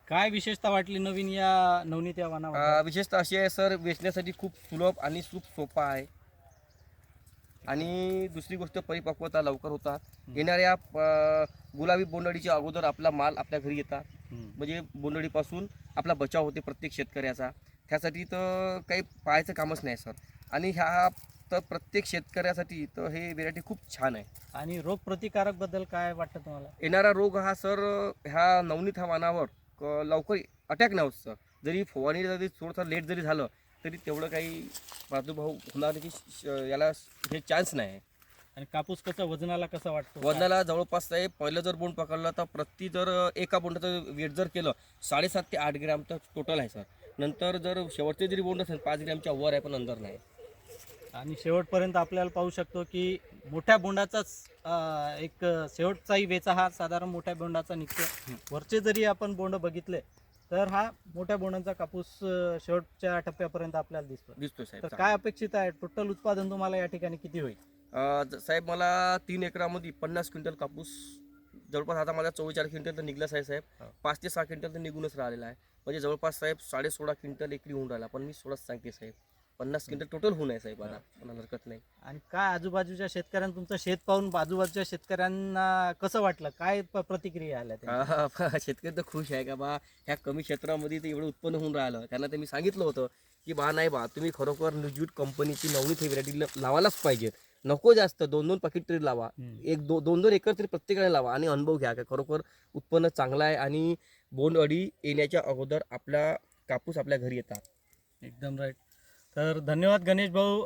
काय विशेषता वाटली नवीन या नवनीत या वाणावर? विशेषतः अशी आहे सर, वेचण्यासाठी खूप सुलभ आणि खूप सोपा आहे. आणि दुसरी गोष्ट, परिपक्वता लवकर होतात. येणाऱ्या गुलाबी बोंडअळीच्या अगोदर आपला माल आपल्या घरी येतात. म्हणजे बोंडअळीपासून आपला बचाव होते प्रत्येक शेतकऱ्याचा. त्यासाठी तर काही पाहायचं कामच नाही सर. आणि ह्या तर प्रत्येक शेतकऱ्यासाठी तर हे व्हेरायटी खूप छान आहे. आणि रोग प्रतिकारक बद्दल काय वाटतं तुम्हाला? येणारा रोग हा सर, ह्या नवनीत वाणावर लवकर अटॅक नाही होत सर. जरी फवारणी जरी थोडंसं लेट जरी झालं तरी तेवढं काही प्रादुर्भाव होण्याची याला हे चान्स नाही आहे. आणि कापूस कसा वजनाला कसा वाटतो? वजनाला जवळपास साहेब, पहिलं जर बोंड पकडलं तर प्रति जर एका बोंडाचं वेट जर केलं 7.5 ते 8 ग्रॅम तर टोटल आहे सर. नंतर जर शेवटचे जरी बोंड असेल 5 ग्रॅमच्या वर आहे, पण अंदर नाही. आणि शेवटपर्यंत आपल्याला पाहू शकतो की मोठ्या बोंडाचाच एक शेवटचाही वेचा हा साधारण मोठ्या बोंडाचा निघतो. वरचे जरी आपण बोंड बघितले तर हा मोठ्या बोंडांचा कापूस शेवटच्या टप्प्यापर्यंत आपल्याला दिसतोय तर साहेब. काय अपेक्षित आहे? टोटल उत्पादन तुम्हाला या ठिकाणी किती होईल? साहेब, मला 3 एकरामध्ये 50 क्विंटल कापूस, जवळपास आता मला 44 क्विंटल तर निघलाच आहे साहेब. 5 ते 6 क्विंटल तर निघूनच राहिलेला आहे. म्हणजे जवळपास साहेब 16.5 क्विंटल एकरी होऊन राहिला. पण मी 16च सांगते साहेब, 50 क्विंटल टोटल होऊन आहे साहेब. आता मला हरकत नाही. आणि काय आजूबाजूच्या शेतकऱ्यांना तुमचं शेत पाहून आजूबाजूच्या शेतकऱ्यांना कसं वाटलं? काय प्रतिक्रिया आल्या त्यांच्या? शेतकरी तर खुश आहे का बा, ह्या कमी क्षेत्रामध्ये ते एवढं उत्पन्न होऊन राहिलं. त्यांना ते मी सांगितलं होतं की बा नाही बा, तुम्ही खरोखर न्यूज्यूट कंपनीची नवनीत ही व्हरायटी लावायलाच पाहिजे. नको जास्त, 2-2 पाकिट तरी लावा. 2-2 एकर तरी प्रत्येकाने लावा आणि अनुभव घ्या का खरोखर उत्पन्न चांगलं आहे. आणि बोंडअळी येण्याच्या अगोदर आपला कापूस आपल्या घरी येतात. एकदम राईट. तर धन्यवाद गणेश भाऊ.